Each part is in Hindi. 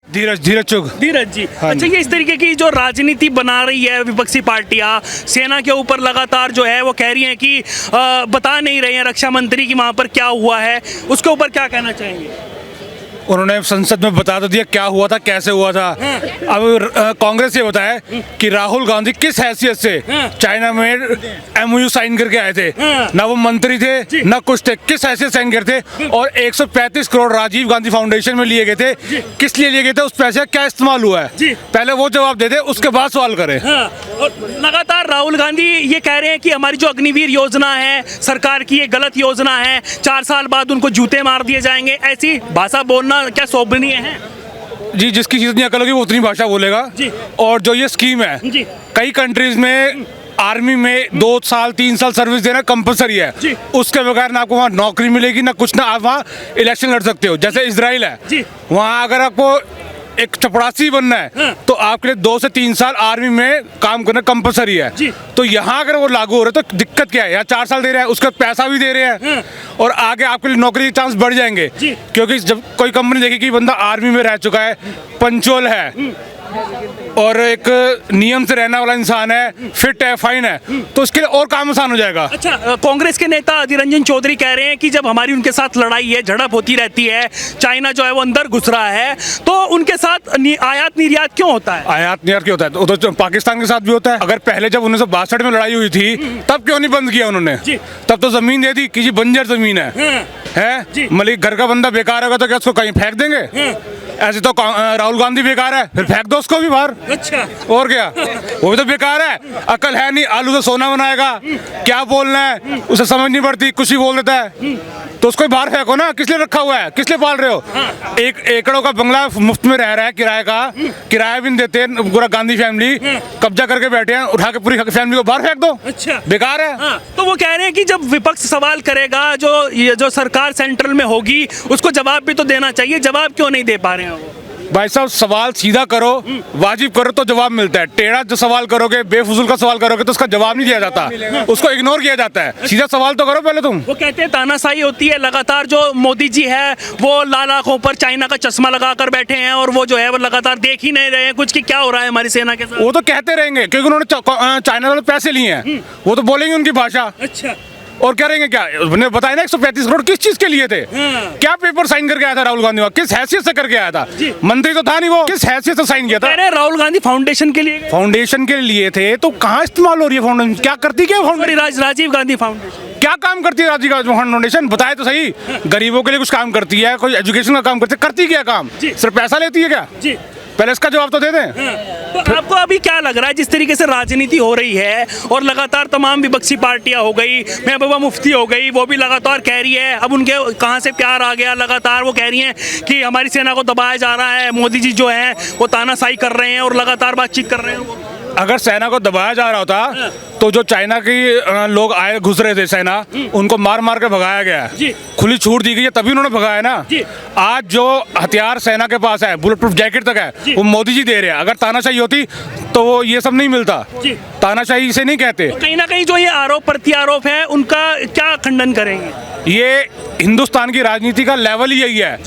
धीरज धीरज चुग। धीरज जी, हाँ अच्छा, जी। ये इस तरीके की जो राजनीति बना रही है विपक्षी पार्टियां सेना के ऊपर लगातार जो है वो कह रही हैं कि बता नहीं रहे हैं रक्षा मंत्री की वहां पर क्या हुआ है, उसके ऊपर क्या कहना चाहेंगे? उन्होंने संसद में बता तो दिया क्या हुआ था, कैसे हुआ था। अब कांग्रेस ये बताए कि राहुल गांधी किस हैसियत से चाइना में एमओयू साइन करके आए थे। ना वो मंत्री थे ना कुछ थे, किस हैसियत साइन करते। और 135 करोड़ राजीव गांधी फाउंडेशन में लिए गए थे, किस लिए लिए गए थे, उस पैसे का क्या इस्तेमाल हुआ है, पहले वो जवाब दे दे, उसके बाद सवाल करे। और लगातार राहुल गांधी ये कह रहे हैं कि हमारी जो अग्निवीर योजना है सरकार की, ये गलत योजना है, 4 साल बाद उनको जूते मार दिए जाएंगे। ऐसी भाषा बोलना क्या शोभनीय है? जी, जिसकी जितनी अकल होगी वो उतनी भाषा बोलेगा जी। और जो ये स्कीम है जी। कई कंट्रीज में आर्मी में 2 साल 3 साल सर्विस देना कंपलसरी है। जी। उसके बगैर ना आपको वहाँ नौकरी मिलेगी ना कुछ, ना आप वहाँ इलेक्शन लड़ सकते हो। जैसे इजराइल है, जी। वहाँ अगर आपको एक चपरासी बनना है तो आपके लिए 2 से 3 साल आर्मी में काम करना कंपलसरी है। जी। तो यहाँ अगर वो लागू हो रहा है तो दिक्कत क्या है? यहाँ 4 साल दे रहे हैं, उसका पैसा भी दे रहे हैं और आगे आपके लिए नौकरी के चांस बढ़ जाएंगे। जी। क्योंकि जब कोई कंपनी देखेगी कि बंदा आर्मी में रह चुका है, पंचुअल है और एक नियम से रहने वाला इंसान है, फिट है, फाइन है, तो उसके लिए और काम आसान हो जाएगा। अच्छा, कांग्रेस के नेता अधीर रंजन चौधरी कह रहे हैं कि जब हमारी उनके साथ लड़ाई है, झड़प होती रहती है, चाइना जो है वो अंदर घुस रहा है, तो उनके साथ आयात निर्यात क्यों होता है? आयात निर्यात क्यों होता है? तो जो पाकिस्तान के साथ भी होता है। अगर पहले जब 1962 में लड़ाई हुई थी तब क्यों नहीं बंद किया उन्होंने? तब तो जमीन दे दी कि जी बंजर जमीन है मलिक, घर का बंदा बेकार होगा तो क्या उसको कहीं फेंक देंगे? ऐसे तो राहुल गांधी बेकार है, फिर फेंक दो उसको भी बाहर। अच्छा, और क्या, वो भी तो बेकार है, अकल है नहीं, आलू से सोना बनाएगा, क्या बोलना है उसे समझ नहीं पड़ती, कुछ ही बोल देता है। तो उसको बाहर फेंको ना, किस लिए रखा हुआ है, किस लिए पाल रहे हो? 1 एकड़ों का बंगला मुफ्त में रह रहा है, किराए का, किराया भी नहीं देते, पूरा गांधी फैमिली कब्जा करके बैठे हैं, उठा के पूरी फैमिली को बाहर फेंक दो। अच्छा, बेकार है। तो वो कह रहे हैं कि जब विपक्ष सवाल करेगा, जो सरकार सेंट्रल में होगी उसको जवाब भी तो देना चाहिए, जवाब क्यों नहीं दे पा रहे हैं वो? भाई साहब, सवाल सीधा करो, वाजिब करो तो जवाब मिलता है। टेढ़ा जो सवाल करोगे, बेफजूल का सवाल करोगे तो उसका जवाब नहीं दिया जाता, उसको इग्नोर किया जाता है। सीधा सवाल तो करो पहले तुम। वो कहते हैं तानाशाही होती है लगातार। जो मोदी जी है वो लाल आंखों पर चाइना का चश्मा लगाकर बैठे हैं और वो जो है वो लगातार देख ही नहीं रहे हैं कुछ कि क्या हो रहा है हमारी सेना के साथ। वो तो कहते रहेंगे क्योंकि उन्होंने चाइना वाले पैसे लिए हैं, वो तो बोलेंगे उनकी भाषा। अच्छा, और क्या रहेंगे? क्या उन्होंने बताया ना 135 करोड़ किस चीज के लिए थे? क्या पेपर साइन करके आया था राहुल गांधी? किस हैसियत से करके आया था? मंत्री तो था नहीं वो, किस हैसियत से साइन किया था? कह रहे हैं राहुल गांधी फाउंडेशन के लिए। फाउंडेशन के लिए थे तो कहाँ इस्तेमाल हो रही है फाउंडेशन? क्या करती क्या फाउंडेशन? राजीव गांधी फाउंडेशन क्या काम करती है राजीव गांधी फाउंडेशन? बताए तो सही। गरीबों के लिए कुछ काम करती है, कोई एजुकेशन का काम करती क्या काम? सिर्फ पैसा लेती है क्या? जी, पहले इसका जवाब तो दे दें। तो आपको अभी क्या लग रहा है जिस तरीके से राजनीति हो रही है और लगातार तमाम विपक्षी पार्टियां हो गई, महबूबा मुफ्ती हो गई, वो भी लगातार कह रही है, अब उनके कहां से प्यार आ गया, लगातार वो कह रही हैं कि हमारी सेना को दबाया जा रहा है, मोदी जी जो है वो तानाशाही कर रहे हैं और लगातार बातचीत कर रहे हैं। अगर सेना को दबाया जा रहा होता तो जो चाइना की लोग आए घुस रहे थे सेना, उनको मार मार के भगाया गया है, खुली छूट दी गई है, तभी उन्होंने भगाया ना। आज जो हथियार सेना के पास है, बुलेट प्रूफ जैकेट तक है, वो मोदी जी दे रहे हैं। अगर तानाशाही होती तो वो ये सब नहीं मिलता। तानाशाही इसे नहीं कहते। तो कहीं ना कहीं जो ये आरोप प्रत्यारोप है उनका क्या खंडन करेंगे? ये हिंदुस्तान की राजनीति का लेवल ही यही है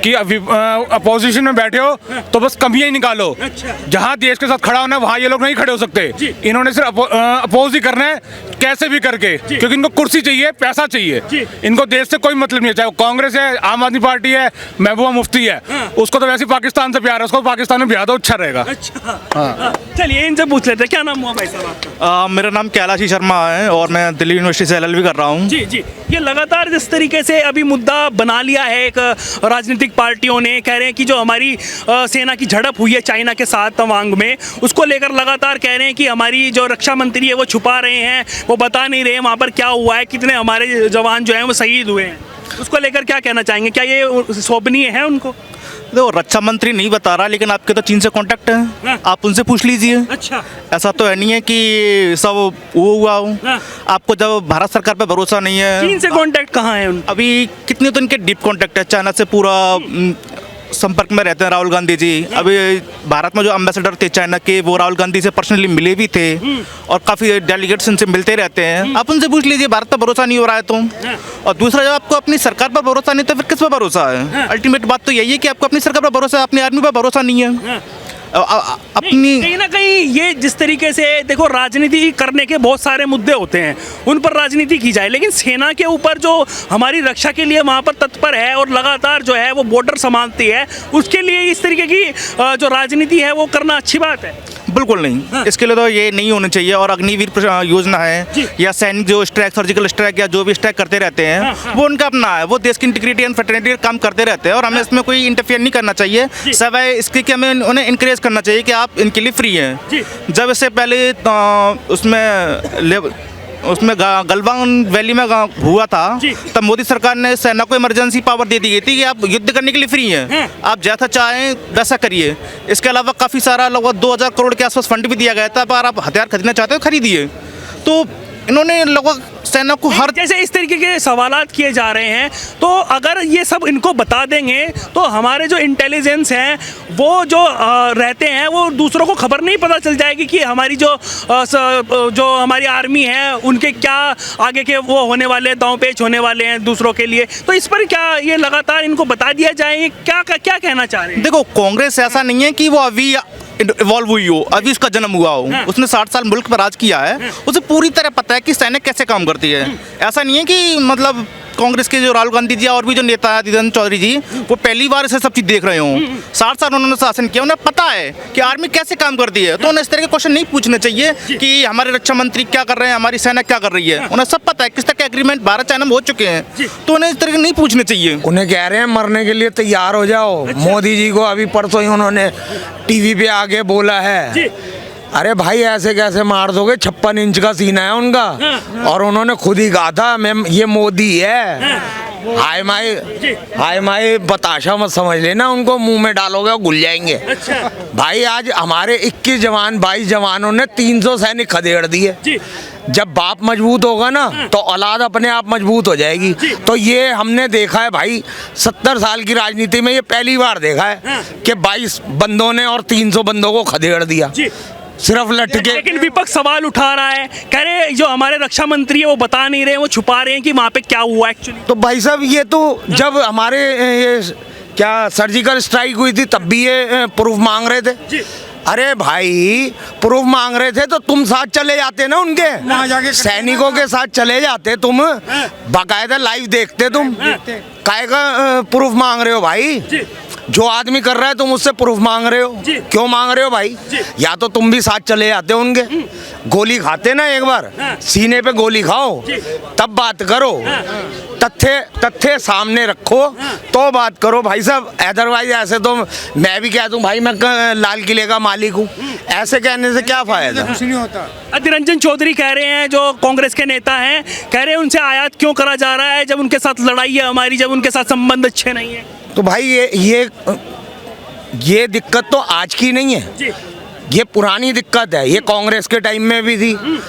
कि अपोजिशन में बैठे हो तो बस कमियां ही निकालो। अच्छा। जहां देश के साथ खड़ा होना है वहां ये लोग नहीं खड़े हो सकते। इन्होंने सिर्फ अपोज ही करना है कैसे भी करके, क्योंकि इनको कुर्सी चाहिए, पैसा चाहिए, इनको देश से कोई मतलब नहीं है। चाहे वो कांग्रेस है, आम आदमी पार्टी है, महबूबा मुफ्ती है, उसको तो वैसे पाकिस्तान से प्यार है, उसको पाकिस्तान में ब्याह दो, अच्छा रहेगा। अच्छा, चलिए इनसे पूछ लेते हैं, क्या नाम हुआ भाई साहब आपका? मेरा नाम कैलाशी शर्मा है और मैं दिल्ली यूनिवर्सिटी से LLB कर रहा हूँ। जी जी, ये लगातार जिस तरीके से अभी मुद्दा बना लिया है एक राजनीतिक पार्टियों ने, कह रहे हैं कि जो हमारी सेना की झड़प हुई है चाइना के साथ तवांग में, उसको लेकर लगातार कह रहे हैं कि हमारी जो रक्षा मंत्री है वो छुपा रहे हैं, वो बता नहीं रहे वहाँ पर क्या हुआ है, कितने हमारे जवान जो हैं वो शहीद हुए हैं। उसको लेकर क्या कहना चाहेंगे? क्या ये शोभनीय है उनको? देखो, रक्षा मंत्री नहीं बता रहा, लेकिन आपके तो चीन से कांटेक्ट है, आप उनसे पूछ लीजिए। अच्छा, ऐसा तो है नहीं है कि सब वो हुआ हो। आपको जब भारत सरकार पे भरोसा नहीं है, चीन से कांटेक्ट कहाँ है उनका? अभी कितने तो इनके डीप कांटेक्ट है चाइना से, पूरा संपर्क में रहते हैं राहुल गांधी जी। अभी भारत में जो एम्बेसडर थे चाइना के, वो राहुल गांधी से पर्सनली मिले भी थे और काफ़ी डेलीगेट्स उनसे मिलते रहते हैं। आप उनसे पूछ लीजिए, भारत पर भरोसा नहीं हो रहा है तो। और दूसरा, जब आपको अपनी सरकार पर भरोसा नहीं तो फिर किस पर भरोसा है? अल्टीमेट बात तो यही है कि आपको अपनी सरकार पर भरोसा है, अपनी आर्मी पर भरोसा नहीं है। अपनी कहीं ना कहीं ये जिस तरीके से देखो, राजनीति करने के बहुत सारे मुद्दे होते हैं, उन पर राजनीति की जाए, लेकिन सेना के ऊपर जो हमारी रक्षा के लिए वहाँ पर तत्पर है और लगातार जो है वो बॉर्डर संभालती है, उसके लिए इस तरीके की जो राजनीति है वो करना अच्छी बात है? बिल्कुल नहीं, इसके लिए तो ये नहीं होना चाहिए। और अग्निवीर योजना है या सैनिक जो स्ट्राइक, सर्जिकल स्ट्राइक या जो भी स्ट्राइक करते रहते हैं, वो उनका अपना है, वो देश की इंटीग्रिटी एंड फ्रेटर्निटी का काम करते रहते हैं और हमें इसमें कोई इंटरफेयर नहीं करना चाहिए, सिवाय इसके कि हमें उन्हें इनकरेज करना चाहिए कि आप इनके लिए फ्री हैं। जब इससे पहले उसमें गलवान वैली में हुआ था, तब मोदी सरकार ने सेना को इमरजेंसी पावर दे दी गई थी कि आप युद्ध करने के लिए फ्री हैं, आप जैसा चाहें वैसा करिए। इसके अलावा काफ़ी सारा लगभग 2000 करोड़ के आसपास फंड भी दिया गया था, पर आप हथियार खरीदना चाहते हो खरीदिए। तो इन्होंने लगभग सेना को हर जैसे इस तरीके के सवालात किए जा रहे हैं, तो अगर ये सब इनको बता देंगे तो हमारे जो इंटेलिजेंस हैं वो जो रहते हैं, वो दूसरों को खबर नहीं पता चल जाएगी कि हमारी जो हमारी आर्मी है उनके क्या आगे के वो होने वाले दांव पेच होने वाले हैं दूसरों के लिए। तो इस पर क्या ये लगातार इनको बता दिया जाए, क्या क्या कहना चाह रहे हैं? देखो, कांग्रेस ऐसा नहीं है कि वो अभी इवॉल्व हुई हो, अभी उसका जन्म हुआ हो। उसने 60 साल मुल्क पर राज किया है, उसे पूरी तरह पता है कि सैनिक कैसे काम करती है। ऐसा नहीं है कि मतलब कांग्रेस के जो राहुल गांधी जी और भी जो नेता है धीरेन्द्र चौधरी जी, वो पहली बार से सब चीज़ देख रहे हों। 60 साल उन्होंने शासन किया, उन्हें पता है कि आर्मी कैसे काम करती है। तो उन्हें इस तरह के क्वेश्चन नहीं पूछने चाहिए कि हमारे रक्षा मंत्री क्या कर रहे हैं, हमारी सेना क्या कर रही है। उन्हें सब पता है किस तरह के एग्रीमेंट भारत चाइना में हो चुके हैं, तो उन्हें इस तरह के नहीं पूछने चाहिए। उन्हें कह रहे हैं मरने के लिए तैयार हो जाओ। मोदी जी को अभी परसों ही उन्होंने टीवी पे आके बोला है, अरे भाई ऐसे कैसे मार दोगे, 56 इंच का सीना है उनका। और उन्होंने खुद ही कहा था, मैं ये मोदी है, हाय माई बताशा मत समझ लेना, उनको मुंह में डालोगे और घुल जाएंगे। अच्छा। भाई आज हमारे 21 जवान 22 जवानों ने 300 सैनिक खदेड़ दिए। जब बाप मजबूत होगा ना तो औलाद अपने आप मजबूत हो जाएगी। तो ये हमने देखा है भाई, 70 साल की राजनीति में ये पहली बार देखा है कि 22 बंदों ने और 300 बंदों को खदेड़ दिया सिर्फ लट के। लेकिन विपक्ष सवाल उठा रहा है, कह रहे जो हमारे रक्षा मंत्री है वो बता नहीं रहे, वो छुपा रहे हैं कि वहाँ पे क्या हुआ एक्चुअली। तो भाई साहब, ये तो जब हमारे ये क्या सर्जिकल स्ट्राइक हुई थी तब भी ये प्रूफ मांग रहे थे। अरे भाई, प्रूफ मांग रहे थे तो तुम साथ चले जाते ना उनके, सैनिकों के साथ चले जाते तुम, बाकायदा लाइव देखते तुम। काहे का प्रूफ मांग रहे हो भाई? जो आदमी कर रहा है तुम उससे प्रूफ मांग रहे हो, क्यों मांग रहे हो भाई? या तो तुम भी साथ चले जाते उनके, गोली खाते ना एक बार, सीने पे गोली खाओ तब बात करो, तथ्य सामने रखो तो बात करो भाई साहब। अदरवाइज ऐसे तो मैं भी कह दूं भाई मैं लाल किले का मालिक हूँ, ऐसे कहने से क्या फायदा? कुछ नहीं होता। अधीर रंजन चौधरी कह रहे हैं, जो कांग्रेस के नेता हैं, कह रहे हैं उनसे आयात क्यों करा जा रहा है जब उनके साथ लड़ाई है हमारी, जब उनके साथ संबंध अच्छे नहीं है। तो भाई ये दिक्कत तो आज की नहीं है, ये पुरानी दिक्कत है। ये कांग्रेस के टाइम में भी थी,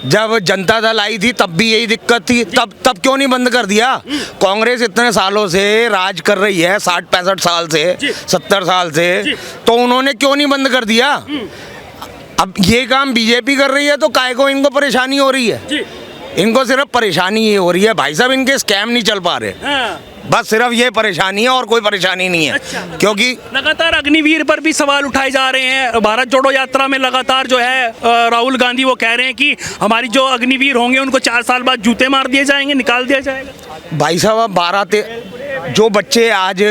जब जनता दल आई थी तब भी यही दिक्कत थी। तब क्यों नहीं बंद कर दिया? कांग्रेस इतने सालों से राज कर रही है, 60-65 साल से, 70 साल से, तो उन्होंने क्यों नहीं बंद कर दिया? अब ये काम बीजेपी कर रही है तो काहे को इनको परेशानी हो रही है? इनको सिर्फ परेशानी ये हो रही है भाई साहब, इनके स्कैम नहीं चल पा रहे, बस सिर्फ ये परेशानी है और कोई परेशानी नहीं है। अच्छा। क्योंकि लगातार अग्निवीर पर भी सवाल उठाए जा रहे हैं। भारत जोड़ो यात्रा में लगातार जो है राहुल गांधी वो कह रहे हैं कि हमारी जो अग्निवीर होंगे उनको 4 साल बाद जूते मार दिए जाएंगे, निकाल दिया जाएगा। भाई साहब, 12 जो बच्चे आज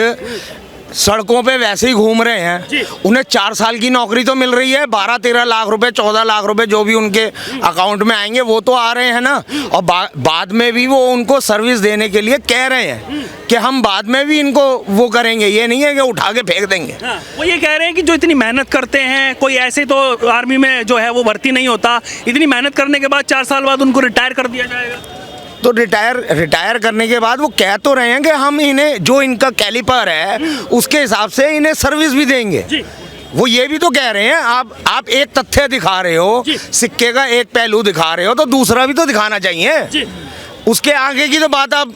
सड़कों पे वैसे ही घूम रहे हैं, उन्हें 4 साल की नौकरी तो मिल रही है, 12-13 लाख रुपए, 14 लाख रुपए जो भी उनके अकाउंट में आएंगे वो तो आ रहे हैं ना। और बाद में भी वो उनको सर्विस देने के लिए कह रहे हैं कि हम बाद में भी इनको वो करेंगे, ये नहीं है कि उठा के फेंक देंगे। वो ये कह रहे हैं कि जो इतनी मेहनत करते हैं, कोई ऐसे तो आर्मी में जो है वो भर्ती नहीं होता, इतनी मेहनत करने के बाद 4 साल बाद उनको रिटायर कर दिया जाएगा। तो रिटायर करने के बाद वो कह तो रहे हैं कि हम इन्हें जो इनका कैलिपर है उसके हिसाब से इन्हें सर्विस भी देंगे। वो ये भी तो कह रहे हैं, आप एक तथ्य दिखा रहे हो, सिक्के का एक पहलू दिखा रहे हो तो दूसरा भी तो दिखाना चाहिए। उसके आगे की तो बात आप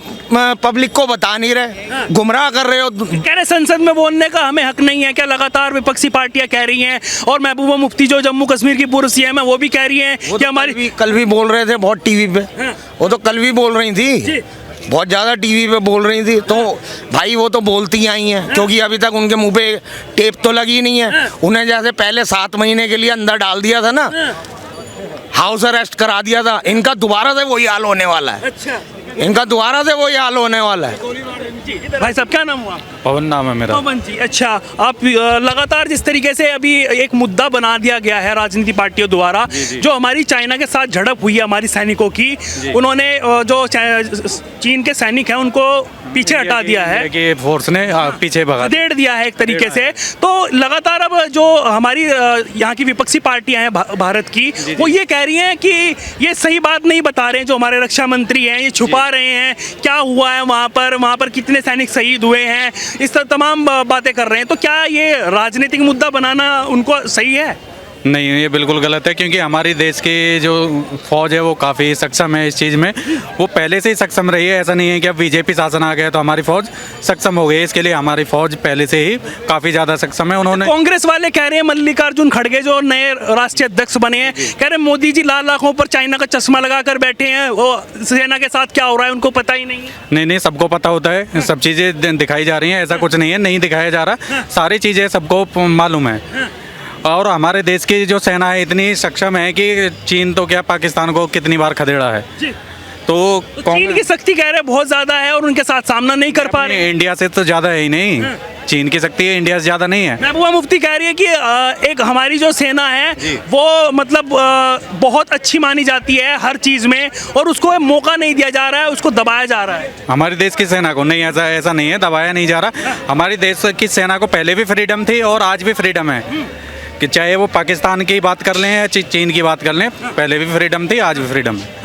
पब्लिक को बता नहीं रहे, गुमराह कर रहे हो। कह रहे संसद में बोलने का हमें हक नहीं है क्या? लगातार विपक्षी पार्टियां कह रही हैं, और महबूबा मुफ्ती जो जम्मू कश्मीर की पूर्व सीएम है वो भी कह रही हैं वो कि तो हमारी कल भी बोल रहे थे बहुत टीवी पे, वो तो कल भी बोल रही थी, बहुत ज़्यादा टीवी पे बोल रही थी। तो भाई वो तो बोलती आई हैं, क्योंकि अभी तक उनके मुंह पे टेप तो लगी नहीं है। उन्हें जैसे पहले 7 महीने के लिए अंदर डाल दिया था ना, हाउस अरेस्ट करा दिया था, इनका दोबारा से वही हाल होने वाला है। अच्छा इनका दोबारा से वही हाल होने वाला है। भाई साहब क्या नाम हुआ? पवन नाम है मेरा। पवन जी, अच्छा आप लगातार जिस तरीके से अभी एक मुद्दा बना दिया गया है राजनीति पार्टियों द्वारा, जो हमारी चाइना के साथ झड़प हुई है हमारी सैनिकों की, उन्होंने जो चीन के सैनिक हैं उनको पीछे हटा दिया है कि फोर्स ने पीछे भगा देड़ दिया है एक तरीके से। तो लगातार अब जो हमारी यहाँ की विपक्षी पार्टियां हैं भारत की, वो ये कह रही हैं कि ये सही बात नहीं बता रहे हैं जो हमारे रक्षा मंत्री हैं, ये छुपा रहे हैं क्या हुआ है वहाँ पर कितने सैनिक शहीद हुए हैं, इस तरह तमाम बातें कर रहे हैं। तो क्या ये राजनीतिक मुद्दा बनाना उनको सही है? नहीं, ये बिल्कुल गलत है, क्योंकि हमारी देश की जो फौज है वो काफ़ी सक्षम है इस चीज़ में, वो पहले से ही सक्षम रही है। ऐसा नहीं है कि अब बीजेपी शासन आ गया तो हमारी फौज सक्षम हो गई, इसके लिए हमारी फौज पहले से ही काफ़ी ज़्यादा सक्षम है। उन्होंने कांग्रेस वाले कह रहे हैं, मल्लिकार्जुन खड़गे जो नए राष्ट्रीय अध्यक्ष बने हैं, कह रहे हैं मोदी जी लाल आंखों पर चाइना का चश्मा लगा कर बैठे हैं, वो सेना के साथ क्या हो रहा है उनको पता ही नहीं है। नहीं, सबको पता होता है, सब चीज़ें दिखाई जा रही हैं, ऐसा कुछ नहीं है नहीं दिखाया जा रहा, सारी चीज़ें सबको मालूम है। और हमारे देश की जो सेना है इतनी सक्षम है कि चीन तो क्या पाकिस्तान को कितनी बार खदेड़ा है। तो चीन की शक्ति कह रहे बहुत ज्यादा है और उनके साथ सामना नहीं कर पा रहे। इंडिया से तो ज़्यादा है ही नहीं, चीन की शक्ति है, इंडिया से ज़्यादा नहीं है। महबूबा मुफ्ती कह रही है कि एक हमारी जो सेना है वो मतलब बहुत अच्छी मानी जाती है हर चीज़ में, और उसको मौका नहीं दिया जा रहा है, उसको दबाया जा रहा है। हमारे देश की सेना को नहीं, ऐसा नहीं है, दबाया नहीं जा रहा। हमारी देश की सेना को पहले भी फ्रीडम थी और आज भी फ्रीडम है, कि चाहे वो पाकिस्तान की बात कर लें या चीन की बात कर लें, पहले भी फ्रीडम थी, आज भी फ्रीडम है।